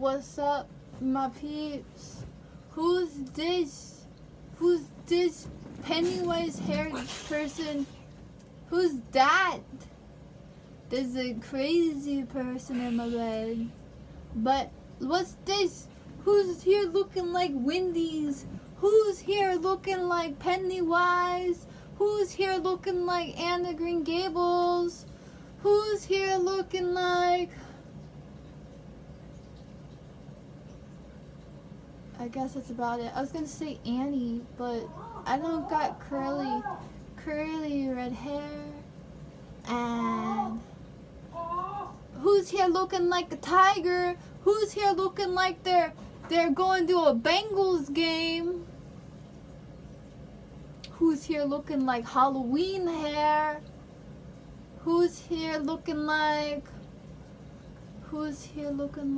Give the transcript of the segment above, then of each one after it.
What's up, my peeps? Who's this? Who's this Pennywise-haired person? Who's that? There's a crazy person in my bed. But what's this? Who's here looking like Wendy's? Who's here looking like Pennywise? Who's here looking like Anna Green Gables? Who's here looking like... I guess that's about it. I was gonna say Annie, but I don't got curly red hair. And who's here looking like a tiger? Who's here looking like they're going to a Bengals game? Who's here looking like Halloween hair? Who's here looking like... Who's here looking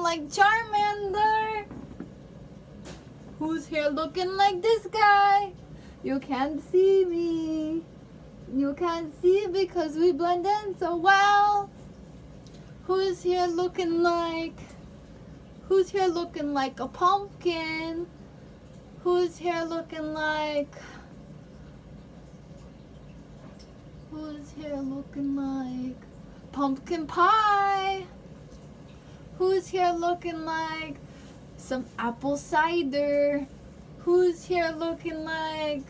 like Charmander? Who's here looking like this guy? You can't see me. You can't see because we blend in so well. Who's here looking like a pumpkin? Who's here looking like pumpkin pie? Who's here looking like some apple cider? Who's here looking like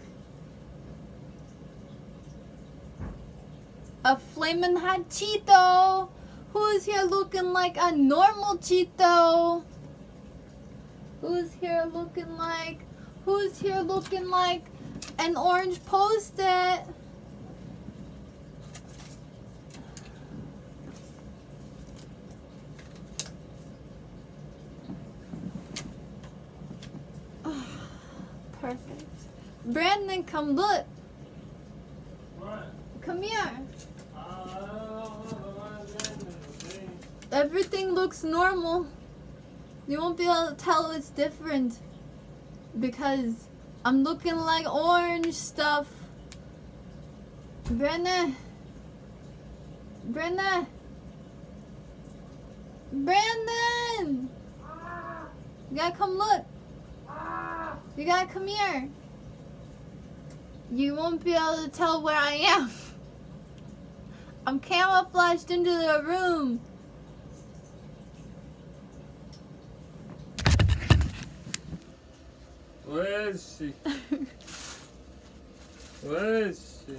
a flamin' hot Cheeto? Who's here looking like a normal Cheeto? Who's here looking like an orange Post-it? Perfect. Brandon, come look. What? Come here. Everything looks normal. You won't be able to tell it's different because I'm looking like orange stuff. Brandon. You gotta come look. You gotta come here. You won't be able to tell where I am. I'm camouflaged into the room. Where is she? Where is she?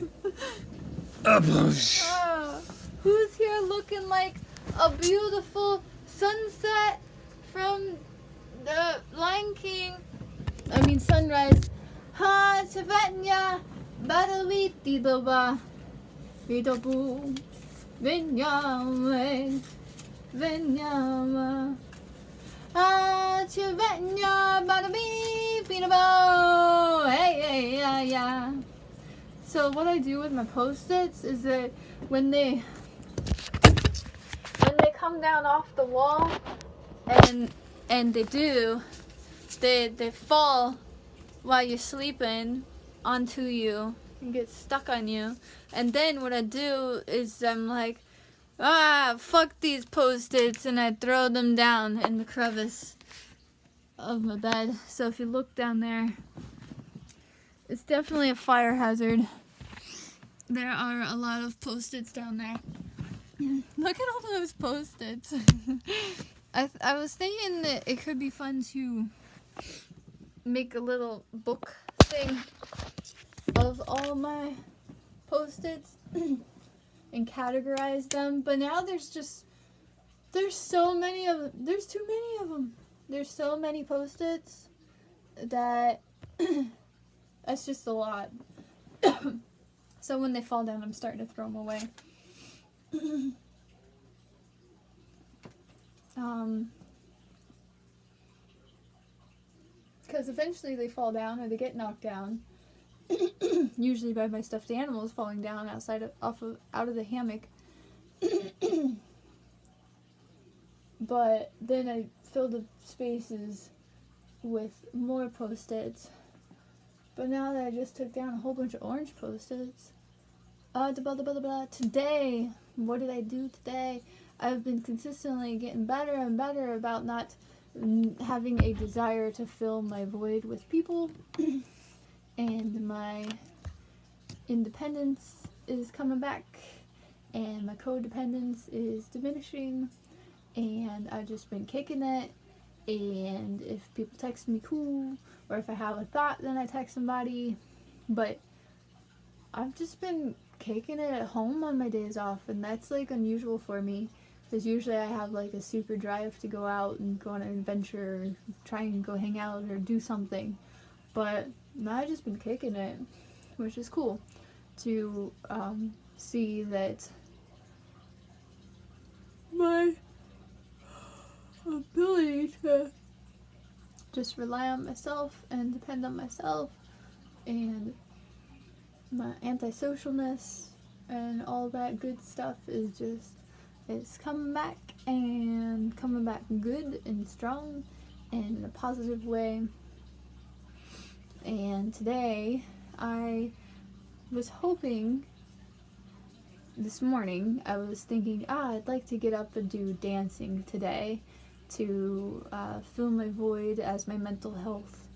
Who's here looking like a beautiful sunset from the Lion King? I mean sunrise. Ha, Savanya, Badawiti Doba, Vitobu, Vinyame, Vinyama. Ah, Savanya, Badabi, Pinabo. Hey, yeah. So what I do with my Post-its is that when they come down off the wall and they fall while you're sleeping onto you and get stuck on you. And then what I do is I'm like, fuck these Post-its, and I throw them down in the crevice of my bed. So if you look down there, it's definitely a fire hazard. There are a lot of Post-its down there. Look at all those Post-its. I was thinking that it could be fun to make a little book thing of all my Post-its and categorize them, but now there's so many of them. There's too many of them. There's so many Post-its that that's just a lot. So when they fall down, I'm starting to throw them away. Because eventually they fall down or they get knocked down. Usually by my stuffed animals falling down out of the hammock. But then I fill the spaces with more Post-its. But now that I just took down a whole bunch of orange Post-its, Today, what did I do today? I've been consistently getting better and better about not having a desire to fill my void with people, and my independence is coming back, and my codependence is diminishing, and I've just been kicking it. And if people text me, cool, or if I have a thought, then I text somebody. But I've just been kicking it at home on my days off, and that's like unusual for me, because usually I have like a super drive to go out and go on an adventure, or try and go hang out or do something. But now I've just been kicking it, which is cool to see that my ability to just rely on myself and depend on myself, and my antisocialness and all that good stuff is just, it's coming back, and coming back good and strong and in a positive way. And today I was hoping, this morning I was thinking, I'd like to get up and do dancing today to fill my void as my mental health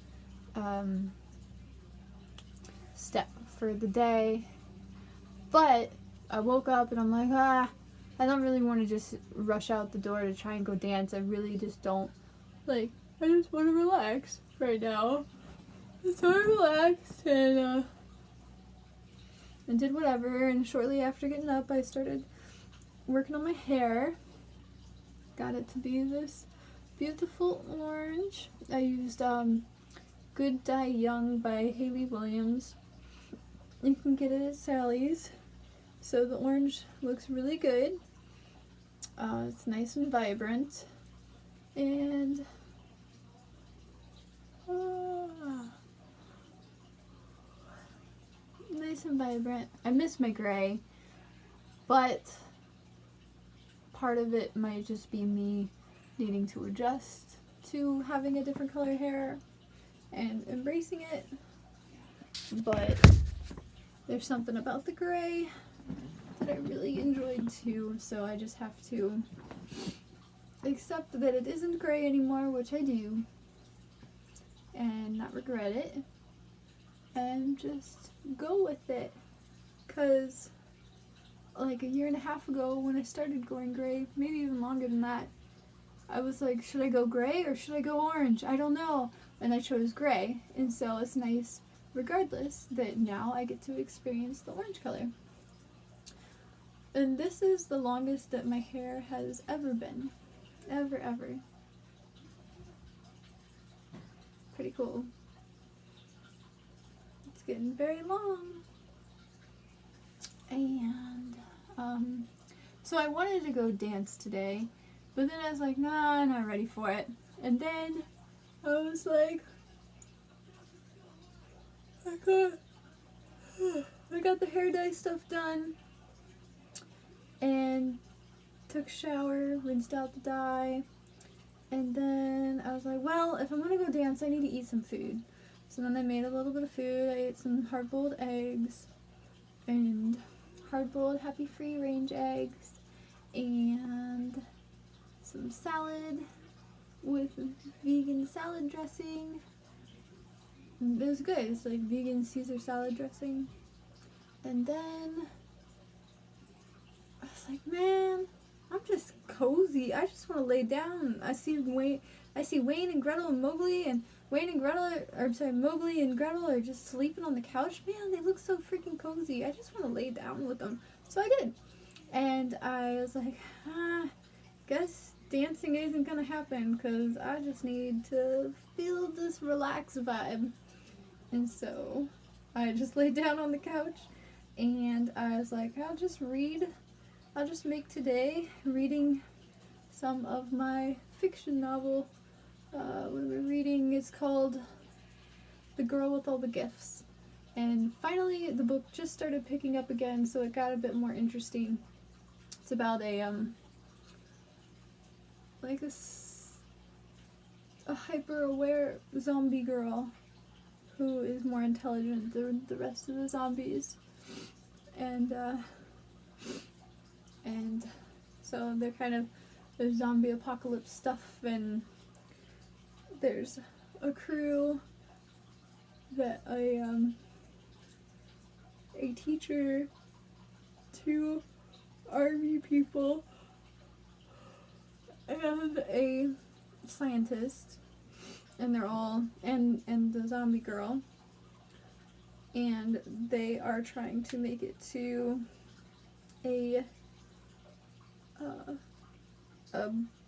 step for the day. But I woke up and I'm like, I don't really want to just rush out the door to try and go dance. I really just don't. Like, I just want to relax right now. So I relaxed and did whatever, and shortly after getting up I started working on my hair. Got it to be this beautiful orange. I used Good Die Young by Hayley Williams. You can get it at Sally's. So the orange looks really good. It's nice and vibrant. And nice and vibrant. I miss my gray, but part of it might just be me needing to adjust to having a different color hair and embracing it. But there's something about the gray that I really enjoyed too, so I just have to accept that it isn't gray anymore, which I do, and not regret it, and just go with it. Cause like a year and a half ago when I started going gray, maybe even longer than that, I was like, should I go gray or should I go orange? I don't know. And I chose gray, and so it's nice regardless that now I get to experience the orange color. And this is the longest that my hair has ever been. Ever. Pretty cool. It's getting very long. And so I wanted to go dance today, but then I was like, nah, I'm not ready for it. And then I was like, I got the hair dye stuff done and took a shower, rinsed out the dye, and then I was like, well, if I'm gonna go dance, I need to eat some food. So then I made a little bit of food. I ate some hard-boiled eggs and hard-boiled happy free-range eggs and some salad with vegan salad dressing. It was good. It's like vegan Caesar salad dressing. And then I was like, man, I'm just cozy. I just want to lay down. I see Wayne and Gretel and Mowgli, and Mowgli and Gretel are just sleeping on the couch. Man, they look so freaking cozy. I just want to lay down with them. So I did. And I was like, guess dancing isn't gonna happen because I just need to feel this relaxed vibe. And so I just laid down on the couch and I was like, I'll just make today reading some of my fiction novel. What we're reading is called The Girl with All the Gifts. And finally the book just started picking up again, so it got a bit more interesting. It's about a hyper-aware zombie girl who is more intelligent than the rest of the zombies. and so they're kind of, there's zombie apocalypse stuff, and there's a crew that a teacher, 2 army people, and a scientist, and they're all, and the zombie girl, and they are trying to make it to a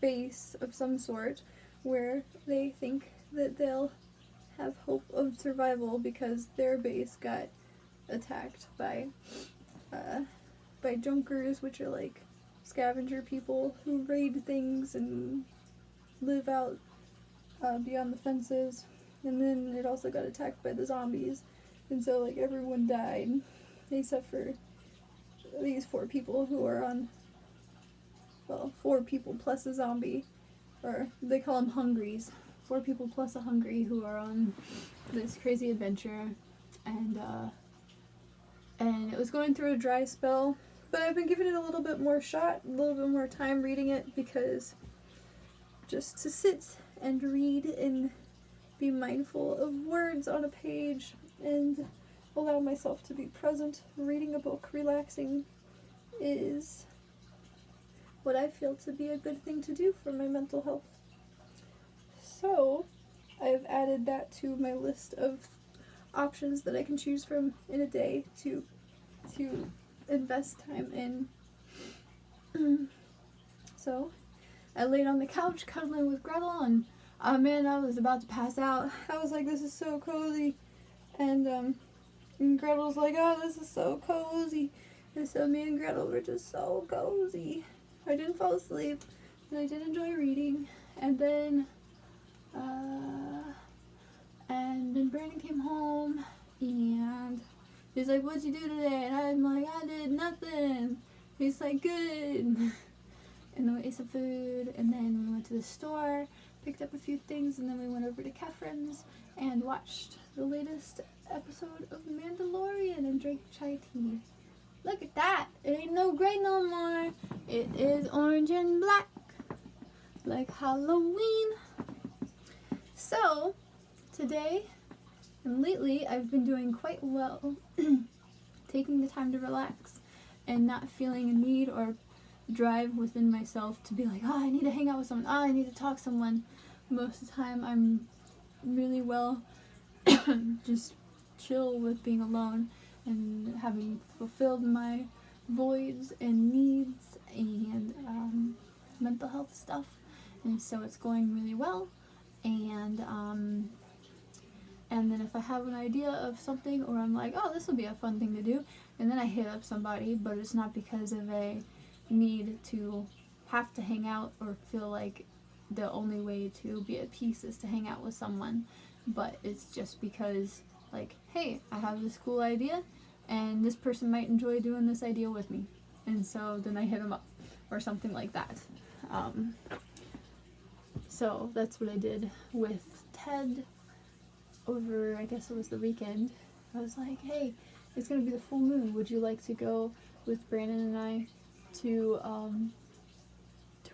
base of some sort where they think that they'll have hope of survival because their base got attacked by junkers, which are like scavenger people who raid things and live out beyond the fences. And then it also got attacked by the zombies, and so like everyone died except for these 4 people who are on, well, 4 people plus a zombie, or they call them hungries. 4 people plus a hungry who are on this crazy adventure, and it was going through a dry spell, but I've been giving it a little bit more shot, a little bit more time reading it, because just to sit and read and be mindful of words on a page and allow myself to be present, reading a book, relaxing, is what I feel to be a good thing to do for my mental health. So, I've added that to my list of options that I can choose from in a day to invest time in. So, I laid on the couch cuddling with Gretel, and oh man, I was about to pass out. I was like, this is so cozy. And Gretel's like, oh, this is so cozy. And so me and Gretel were just so cozy. I didn't fall asleep, and I did enjoy reading. And then Brandon came home, and he's like, what'd you do today? And I'm like, I did nothing. He's like, good. And then we ate some food, and then we went to the store, picked up a few things, and then we went over to Catherine's and watched the latest episode of Mandalorian and drank chai tea. Look at that! It ain't no gray no more. It is orange and black, like Halloween. So, today and lately I've been doing quite well taking the time to relax and not feeling a need or drive within myself to be like, oh, I need to hang out with someone, oh, I need to talk to someone. Most of the time I'm really well just chill with being alone and having fulfilled my voids and needs and mental health stuff, and so it's going really well. And then if I have an idea of something, or I'm like, oh, this will be a fun thing to do, and then I hit up somebody, but it's not because of a need to have to hang out or feel like the only way to be at peace is to hang out with someone, but it's just because, like, hey, I have this cool idea, and this person might enjoy doing this idea with me, and so then I hit them up, or something like that. So that's what I did with Ted over, I guess it was the weekend. I was like, hey, it's gonna be the full moon. Would you like to go with Brandon and I to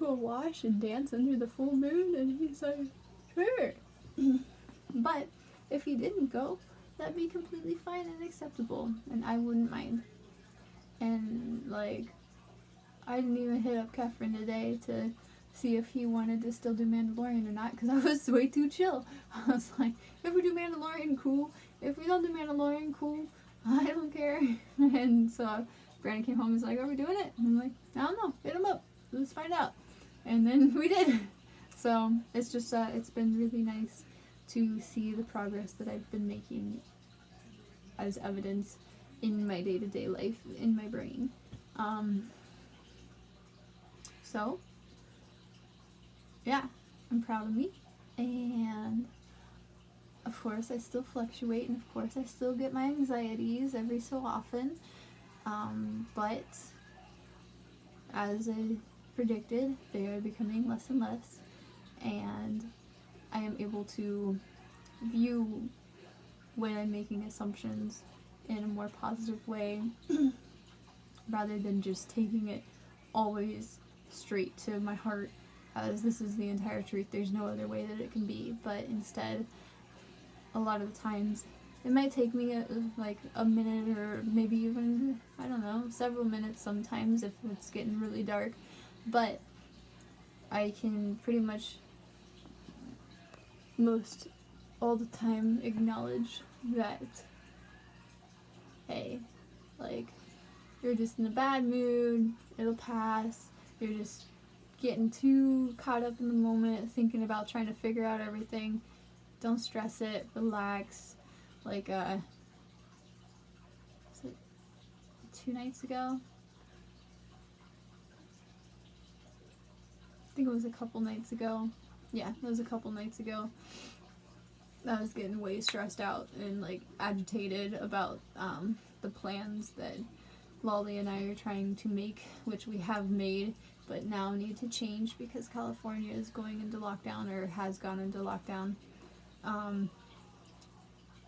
a wash and dance under the full moon? And he's like, sure. But if he didn't go, that'd be completely fine and acceptable, and I wouldn't mind. And like, I didn't even hit up Catherine today to see if he wanted to still do Mandalorian or not, because I was way too chill. I was like, if we do Mandalorian, cool. If we don't do Mandalorian, cool. I don't care. And so Brandon came home and was like, are we doing it? And I'm like, I don't know. Hit him up. Let's find out. And then we did. So it's just, it's been really nice to see the progress that I've been making as evidence in my day-to-day life, in my brain. So, yeah, I'm proud of me, and of course I still fluctuate, and of course I still get my anxieties every so often, but as I predicted, they are becoming less and less, and I am able to view when I'm making assumptions in a more positive way, rather than just taking it always straight to my heart as this is the entire truth. There's no other way that it can be. But instead, a lot of the times, it might take me like a minute or maybe even, I don't know, several minutes sometimes if it's getting really dark. But I can pretty much most all the time acknowledge that, hey, like, you're just in a bad mood, it'll pass, you're just getting too caught up in the moment, thinking about trying to figure out everything. Don't stress it, relax. Like, was it 2 nights ago? I think it was a couple nights ago. Yeah, it was a couple nights ago. I was getting way stressed out and like agitated about the plans that Lolly and I are trying to make, which we have made, but now need to change because California is going into lockdown or has gone into lockdown.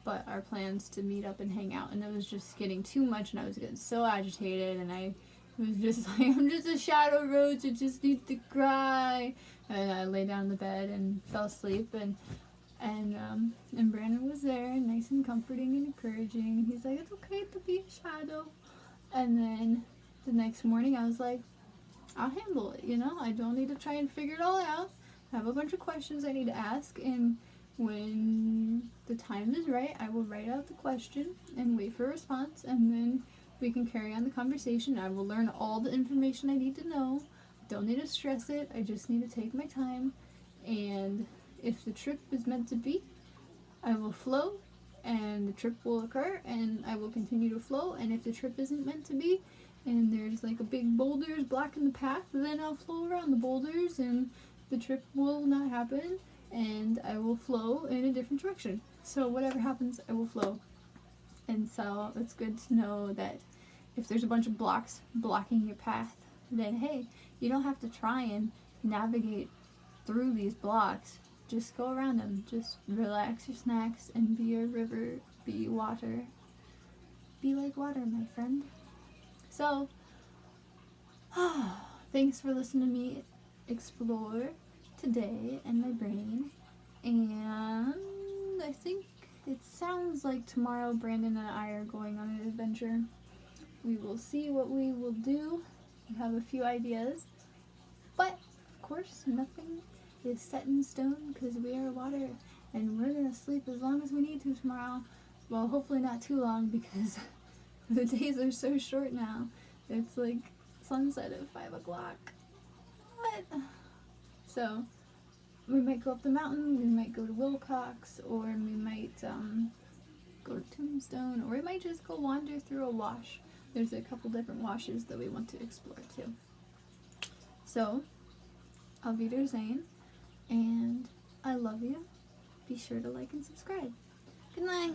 But our plans to meet up and hang out, and it was just getting too much, and I was getting so agitated, and I was just like, I'm just a shadow rose, I just need to cry. And I lay down in the bed and fell asleep, and Brandon was there, nice and comforting and encouraging. He's like, it's okay to be a shadow. And then the next morning I was like, I'll handle it, you know? I don't need to try and figure it all out. I have a bunch of questions I need to ask, and when the time is right, I will write out the question and wait for a response, and then we can carry on the conversation. I will learn all the information I need to know. Don't need to stress it. I just need to take my time, and if the trip is meant to be, I will flow, and the trip will occur, and I will continue to flow. And if the trip isn't meant to be, and there's like a big boulders blocking the path, then I'll flow around the boulders, and the trip will not happen, and I will flow in a different direction. So whatever happens, I will flow. And so it's good to know that if there's a bunch of blocks blocking your path, then hey, you don't have to try and navigate through these blocks. Just go around them. Just relax your snacks and be a river, be water. Be like water, my friend. So, thanks for listening to me explore today in my brain. And I think it sounds like tomorrow Brandon and I are going on an adventure. We will see what we will do. We have a few ideas. But, of course, nothing is set in stone because we are water, and we're going to sleep as long as we need to tomorrow. Well, hopefully not too long because the days are so short now. It's like sunset at 5 o'clock. What? So, we might go up the mountain, we might go to Wilcox, or we might go to Tombstone, or we might just go wander through a wash. There's a couple different washes that we want to explore too. So, Auf Wiedersehen, and I love you. Be sure to like and subscribe. Good night.